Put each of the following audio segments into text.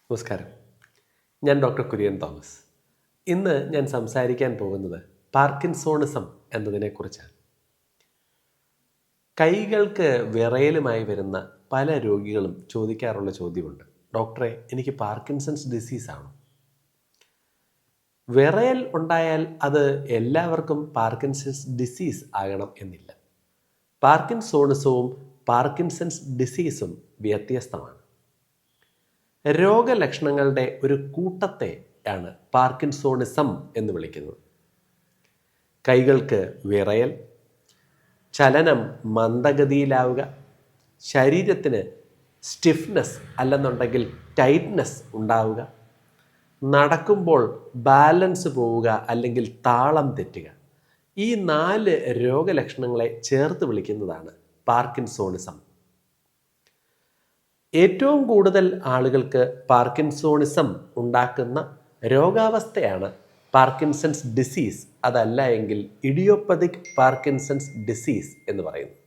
നമസ്കാരം. ഞാൻ doctor Kurian Thomas. ഇന്ന് ഞാൻ സംസാരിക്കാൻ പോകുന്നത് പാർക്കിൻസോണിസം എന്നതിനെക്കുറിച്ചാണ്. കൈകൾക്ക് വിറയലുമായി വരുന്ന പല രോഗികളും ചോദിക്കാറുള്ള ചോദ്യമുണ്ട്. ഡോക്ടറെ, എനിക്ക് പാർക്കിൻസൺസ് ഡിസീസ് ആണോ? വിറയൽ ഉണ്ടായാൽ അത് എല്ലാവർക്കും പാർക്കിൻസൺസ് ഡിസീസ് ആകണം എന്നില്ല. പാർക്കിൻസോണിസവും പാർക്കിൻസൺസ് ഡിസീസും വ്യത്യസ്തമാണ്. രോഗലക്ഷണങ്ങളുടെ ഒരു കൂട്ടത്തെ ആണ് പാർക്കിൻസോണിസം എന്ന് വിളിക്കുന്നത്. കൈകൾക്ക് വിറയൽ, ചലനം മന്ദഗതിയിലാവുക, ശരീരത്തിന് സ്റ്റിഫ്നെസ് അല്ലെന്നുണ്ടെങ്കിൽ ടൈറ്റ്നെസ് ഉണ്ടാവുക, നടക്കുമ്പോൾ ബാലൻസ് പോവുക അല്ലെങ്കിൽ താളം തെറ്റുക. ഈ 4 രോഗലക്ഷണങ്ങളെ ചേർത്ത് വിളിക്കുന്നതാണ് പാർക്കിൻസോണിസം. ഏറ്റവും കൂടുതൽ ആളുകൾക്ക് പാർക്കിൻസോണിസം ഉണ്ടാക്കുന്ന രോഗാവസ്ഥയാണ് പാർക്കിൻസൺസ് ഡിസീസ്, അതല്ല എങ്കിൽ ഇഡിയോപ്പതിക് പാർക്കിൻസൺസ് ഡിസീസ് എന്ന് പറയുന്നു.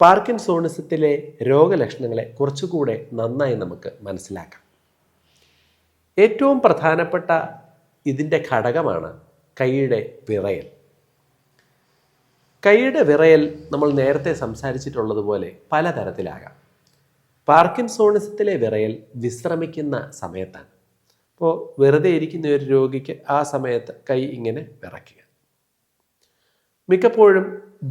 പാർക്കിൻസോണിസത്തിലെ രോഗലക്ഷണങ്ങളെ കുറച്ചുകൂടെ നന്നായി നമുക്ക് മനസ്സിലാക്കാം. ഏറ്റവും പ്രധാനപ്പെട്ട ഇതിൻ്റെ ഘടകമാണ് കൈയുടെ വിറയൽ. കൈയുടെ വിറയൽ നമ്മൾ നേരത്തെ സംസാരിച്ചിട്ടുള്ളതുപോലെ പലതരത്തിലാകാം. പാർക്കിൻസോണിസത്തിലെ വിറയൽ വിശ്രമിക്കുന്ന സമയത്താണ്. അപ്പോൾ വെറുതെ ഇരിക്കുന്ന ഒരു രോഗിക്ക് ആ സമയത്ത് കൈ ഇങ്ങനെ വിറയ്ക്കുക. മിക്കപ്പോഴും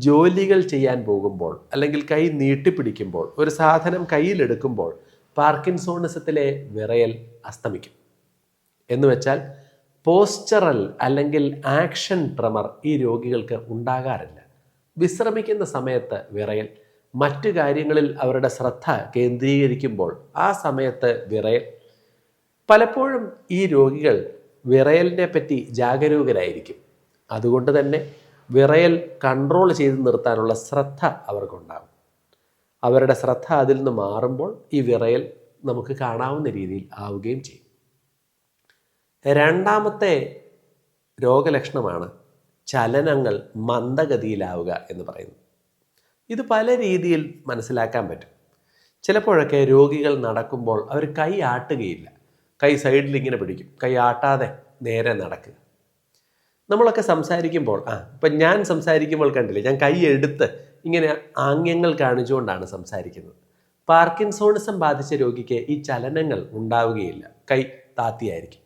ജോലികൾ ചെയ്യാൻ പോകുമ്പോൾ അല്ലെങ്കിൽ കൈ നീട്ടിപ്പിടിക്കുമ്പോൾ, ഒരു സാധനം കയ്യിലെടുക്കുമ്പോൾ പാർക്കിൻസോണിസത്തിലെ വിറയൽ അസ്തമിക്കും. എന്നുവെച്ചാൽ പോസ്ചറൽ അല്ലെങ്കിൽ ആക്ഷൻ ട്രെമർ ഈ രോഗികൾക്ക് ഉണ്ടാകാറില്ല. വിശ്രമിക്കുന്ന സമയത്ത് വിറയൽ, മറ്റു കാര്യങ്ങളിൽ അവരുടെ ശ്രദ്ധ കേന്ദ്രീകരിക്കുമ്പോൾ ആ സമയത്ത് വിറയൽ. പലപ്പോഴും ഈ രോഗികൾ വിറയലിനെ പറ്റി ജാഗരൂകരായിരിക്കും. അതുകൊണ്ട് തന്നെ വിറയൽ കൺട്രോൾ ചെയ്ത് നിർത്താനുള്ള ശ്രദ്ധ അവർക്കുണ്ടാകും. അവരുടെ ശ്രദ്ധ അതിൽ നിന്ന് മാറുമ്പോൾ ഈ വിറയൽ നമുക്ക് കാണാവുന്ന രീതിയിൽ ആവുകയും ചെയ്യും. രണ്ടാമത്തെ രോഗലക്ഷണമാണ് ചലനങ്ങൾ മന്ദഗതിയിലാവുക എന്ന് പറയുന്നത്. ഇത് പല രീതിയിൽ മനസ്സിലാക്കാൻ പറ്റും. ചിലപ്പോഴൊക്കെ രോഗികൾ നടക്കുമ്പോൾ അവർ കൈ ആട്ടുകയില്ല, കൈ സൈഡിൽ ഇങ്ങനെ പിടിക്കും, കൈ ആട്ടാതെ നേരെ നടക്കുക. നമ്മളൊക്കെ സംസാരിക്കുമ്പോൾ ഇപ്പം ഞാൻ സംസാരിക്കുമ്പോൾ കണ്ടില്ലേ, ഞാൻ കൈ എടുത്ത് ഇങ്ങനെ ആംഗ്യങ്ങൾ കാണിച്ചുകൊണ്ടാണ് സംസാരിക്കുന്നത്. പാർക്കിൻസോണിസം ബാധിച്ച രോഗിക്ക് ഈ ചലനങ്ങൾ ഉണ്ടാവുകയില്ല, കൈ താത്തിയായിരിക്കും.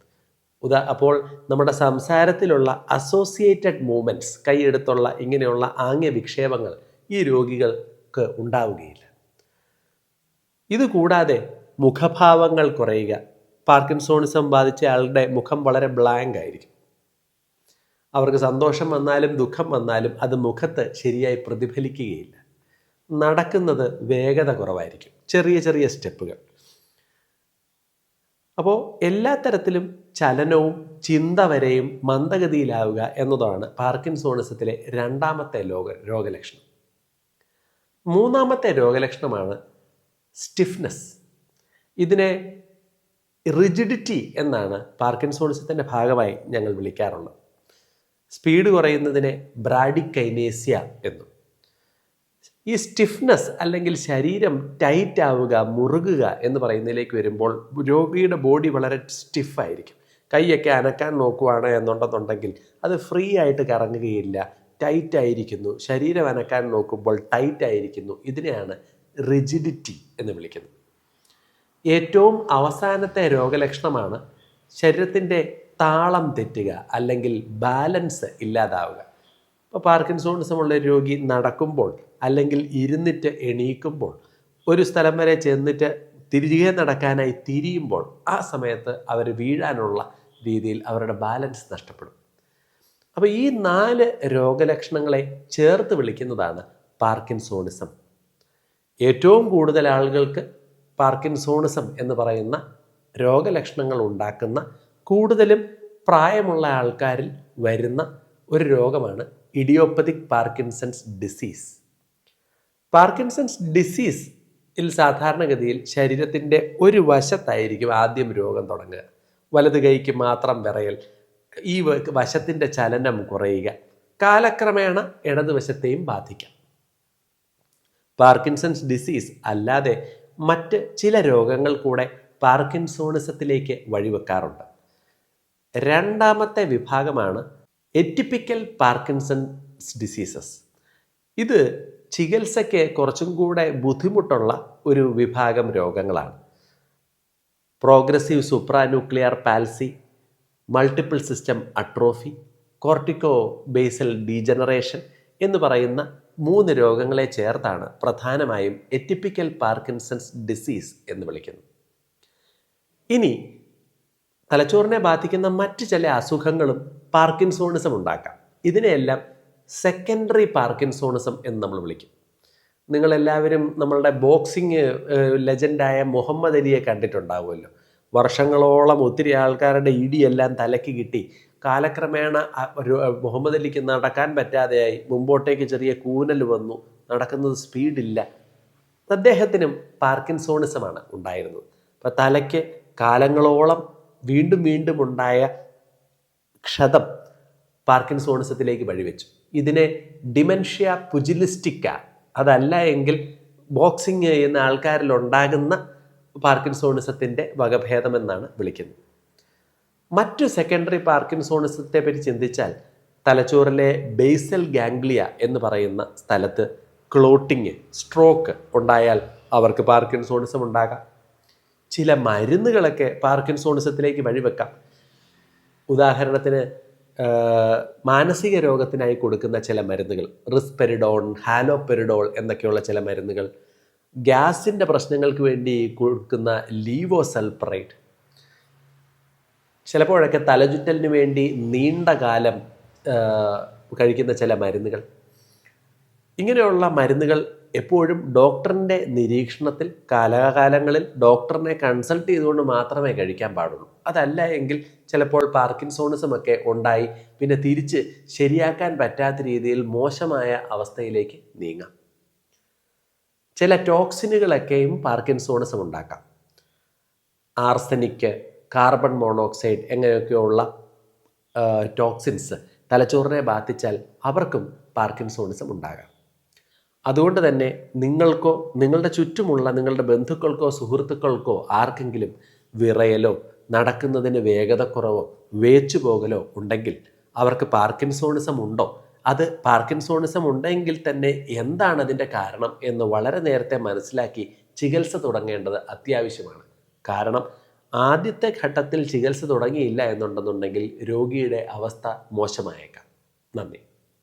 അപ്പോൾ നമ്മുടെ സംസാരത്തിലുള്ള അസോസിയേറ്റഡ് മൂവ്മെൻറ്റ്സ്, കൈയെടുത്തുള്ള ഇങ്ങനെയുള്ള ആംഗ്യവിക്ഷേപങ്ങൾ ഈ രോഗികൾക്ക് ഉണ്ടാവുകയില്ല. ഇതുകൂടാതെ മുഖഭാവങ്ങൾ കുറയുക. പാർക്കിൻസോണിസം ബാധിച്ച ആളുടെ മുഖം വളരെ ബ്ലാങ്ക് ആയിരിക്കും. അവർക്ക് സന്തോഷം വന്നാലും ദുഃഖം വന്നാലും അത് മുഖത്ത് ശരിയായി പ്രതിഫലിക്കുകയില്ല. നടക്കുന്നത് വേഗത കുറവായിരിക്കും, ചെറിയ ചെറിയ സ്റ്റെപ്പുകൾ. അപ്പോൾ എല്ലാ തരത്തിലും ചലനവും ചിന്ത വരെയും മന്ദഗതിയിലാവുക എന്നതാണ് പാർക്കിൻസോണിസത്തിലെ രണ്ടാമത്തെ രോഗലക്ഷണം. മൂന്നാമത്തെ രോഗലക്ഷണമാണ് സ്റ്റിഫ്നെസ്. ഇതിനെ റിജിഡിറ്റി എന്നാണ് പാർക്കിൻസോണിസത്തിൻ്റെ ഭാഗമായി ഞങ്ങൾ വിളിക്കാറുള്ളത്. സ്പീഡ് കുറയുന്നതിനെ ബ്രാഡിക്കൈനേസിയ എന്നും. ഈ സ്റ്റിഫ്നെസ് അല്ലെങ്കിൽ ശരീരം ടൈറ്റ് ആവുക, മുറുകുക എന്ന് പറയുന്നതിലേക്ക് വരുമ്പോൾ രോഗിയുടെ ബോഡി വളരെ സ്റ്റിഫായിരിക്കും. കൈയൊക്കെ അനക്കാൻ നോക്കുവാണ് എന്നുണ്ടെന്നുണ്ടെങ്കിൽ അത് ഫ്രീ ആയിട്ട് കറങ്ങുകയില്ല, ടൈറ്റ് ആയിരിക്കുന്നു. ശരീരം അനക്കാൻ നോക്കുമ്പോൾ ടൈറ്റ് ആയിരിക്കുന്നു. ഇതിനെയാണ് റിജിഡിറ്റി എന്ന് വിളിക്കുന്നത്. ഏറ്റവും അവസാനത്തെ രോഗലക്ഷണമാണ് ശരീരത്തിൻ്റെ താളം തെറ്റുക അല്ലെങ്കിൽ ബാലൻസ് ഇല്ലാതാവുക. ഇപ്പോൾ പാർക്കിൻസോണിസം ഉള്ള രോഗി നടക്കുമ്പോൾ അല്ലെങ്കിൽ ഇരുന്നിട്ട് എണീക്കുമ്പോൾ, ഒരു സ്ഥലം വരെ ചെന്നിട്ട് തിരികെ നടക്കാനായി തിരിയുമ്പോൾ ആ സമയത്ത് അവർ വീഴാനുള്ള രീതിയിൽ അവരുടെ ബാലൻസ് നഷ്ടപ്പെടും. അപ്പോൾ ഈ 4 രോഗലക്ഷണങ്ങളെ ചേർത്ത് വിളിക്കുന്നതാണ് പാർക്കിൻസോണിസം. ഏറ്റവും കൂടുതൽ ആളുകൾക്ക് പാർക്കിൻസോണിസം എന്ന് പറയുന്ന രോഗലക്ഷണങ്ങൾ ഉണ്ടാക്കുന്ന, കൂടുതലും പ്രായമുള്ള ആൾക്കാരിൽ വരുന്ന ഒരു രോഗമാണ് ഇഡിയോപ്പതിക് പാർക്കിൻസൺസ് ഡിസീസ്. പാർക്കിൻസൺസ് ഡിസീസിൽ സാധാരണഗതിയിൽ ശരീരത്തിൻ്റെ ഒരു വശത്തായിരിക്കും ആദ്യം രോഗം തുടങ്ങുക. വലത് കൈക്ക് മാത്രം വിറയൽ, ഈ വശത്തിൻ്റെ ചലനം കുറയുക, കാലക്രമേണ ഇടതുവശത്തെയും ബാധിക്കാം. പാർക്കിൻസൺസ് ഡിസീസ് അല്ലാതെ മറ്റ് ചില രോഗങ്ങൾ കൂടെ പാർക്കിൻസോണിസത്തിലേക്ക് വഴിവെക്കാറുണ്ട്. രണ്ടാമത്തെ വിഭാഗമാണ് എറ്റിപ്പിക്കൽ പാർക്കിൻസൺസ് ഡിസീസസ്. ഇത് ചികിത്സയ്ക്ക് കുറച്ചും കൂടെ ബുദ്ധിമുട്ടുള്ള ഒരു വിഭാഗം രോഗങ്ങളാണ്. Progressive supranuclear palsy, multiple system atrophy, corticobasal degeneration എന്ന് പറയുന്ന 3 രോഗങ്ങളെ ചേർത്താണ് പ്രധാനമായും എറ്റിപ്പിക്കൽ പാർക്കിൻസൺസ് ഡിസീസ് എന്ന് വിളിക്കുന്നത്. ഇനി തലച്ചോറിനെ ബാധിക്കുന്ന മറ്റ് ചില അസുഖങ്ങളും പാർക്കിൻസോണിസം ഉണ്ടാക്കാം. ഇതിനെയെല്ലാം സെക്കൻഡറി പാർക്കിൻസോണിസം എന്ന് നമ്മൾ വിളിക്കും. നിങ്ങളെല്ലാവരും നമ്മളുടെ ബോക്സിങ് ലെജൻഡായ മുഹമ്മദ് അലിയെ കണ്ടിട്ടുണ്ടാവുമല്ലോ. വർഷങ്ങളോളം ഒത്തിരി ആൾക്കാരുടെ ഇടിയെല്ലാം തലയ്ക്ക് കിട്ടി. കാലക്രമേണ മുഹമ്മദ് അലിക്ക് നടക്കാൻ പറ്റാതെയായി. മുമ്പോട്ടേക്ക് ചെറിയ കൂനൽ വന്നു, നടക്കുന്നത് സ്പീഡില്ല. അദ്ദേഹത്തിനും പാർക്കിൻസോണിസമാണ് ഉണ്ടായിരുന്നത്. അപ്പം തലയ്ക്ക് കാലങ്ങളോളം വീണ്ടും വീണ്ടും ഉണ്ടായ ക്ഷതം പാർക്കിൻസോണിസത്തിലേക്ക് വഴിവെച്ചു. ഇതിനെ ഡിമെൻഷ്യ പുജിലിസ്റ്റിക്ക, അതല്ല എങ്കിൽ ബോക്സിങ് ചെയ്യുന്ന ആൾക്കാരിൽ ഉണ്ടാകുന്ന പാർക്കിൻസോണിസത്തിൻ്റെ വകഭേദമെന്നാണ് വിളിക്കുന്നത്. മറ്റു സെക്കൻഡറി പാർക്കിൻസോണിസത്തെ പറ്റി ചിന്തിച്ചാൽ തലച്ചോറിലെ ബേസൽ ഗാംഗ്ലിയ എന്ന് പറയുന്ന സ്ഥലത്ത് ക്ലോട്ടിങ്, സ്ട്രോക്ക് ഉണ്ടായാൽ അവർക്ക് പാർക്കിൻസോണിസം ഉണ്ടാകാം. ചില മരുന്നുകളൊക്കെ പാർക്കിൻസോണിസത്തിലേക്ക് വഴിവെക്കാം. ഉദാഹരണത്തിന് മാനസിക രോഗത്തിനായി കൊടുക്കുന്ന ചില മരുന്നുകൾ, റിസ്പെരിഡോൺ, ഹാലോപെരിഡോൾ എന്നൊക്കെയുള്ള ചില മരുന്നുകൾ, ഗ്യാസിൻ്റെ പ്രശ്നങ്ങൾക്ക് വേണ്ടി കൊടുക്കുന്ന ലീവോസൾപ്പറേറ്റ്, ചിലപ്പോഴൊക്കെ തലചുറ്റലിന് വേണ്ടി നീണ്ട കാലം കഴിക്കുന്ന ചില മരുന്നുകൾ. ഇങ്ങനെയുള്ള മരുന്നുകൾ എപ്പോഴും ഡോക്ടറിൻ്റെ നിരീക്ഷണത്തിൽ കാലാകാലങ്ങളിൽ ഡോക്ടറിനെ കൺസൾട്ട് ചെയ്തുകൊണ്ട് മാത്രമേ കഴിക്കാൻ പാടുള്ളൂ. അതല്ല എങ്കിൽ ചിലപ്പോൾ പാർക്കിൻസോണിസമൊക്കെ ഉണ്ടായി പിന്നെ തിരിച്ച് ശരിയാക്കാൻ പറ്റാത്ത രീതിയിൽ മോശമായ അവസ്ഥയിലേക്ക് നീങ്ങാം. ചില ടോക്സിനുകളൊക്കെയും പാർക്കിൻസോണിസം ഉണ്ടാക്കാം. ആർസനിക്, കാർബൺ മോണോക്സൈഡ് എങ്ങനെയൊക്കെയുള്ള ടോക്സിൻസ് തലച്ചോറിനെ ബാധിച്ചാൽ അവർക്കും പാർക്കിൻസോണിസം ഉണ്ടാകാം. അതുകൊണ്ട് തന്നെ നിങ്ങൾക്കോ നിങ്ങളുടെ ചുറ്റുമുള്ള നിങ്ങളുടെ ബന്ധുക്കൾക്കോ സുഹൃത്തുക്കൾക്കോ ആർക്കെങ്കിലും വിറയലോ നടക്കുന്നതിന് വേഗതക്കുറവോ വേച്ചുപോകലോ ഉണ്ടെങ്കിൽ അവർക്ക് പാർക്കിൻസോണിസം ഉണ്ടോ, അത് പാർക്കിൻസോണിസം ഉണ്ടെങ്കിൽ തന്നെ എന്താണ് അതിൻ്റെ കാരണം എന്ന് വളരെ നേരത്തെ മനസ്സിലാക്കി ചികിത്സ തുടങ്ങേണ്ടത് അത്യാവശ്യമാണ്. കാരണം ആദ്യത്തെ ഘട്ടത്തിൽ ചികിത്സ തുടങ്ങിയില്ല എന്നുണ്ടെന്നുണ്ടെങ്കിൽ രോഗിയുടെ അവസ്ഥ മോശമായേക്കാം. നന്ദി.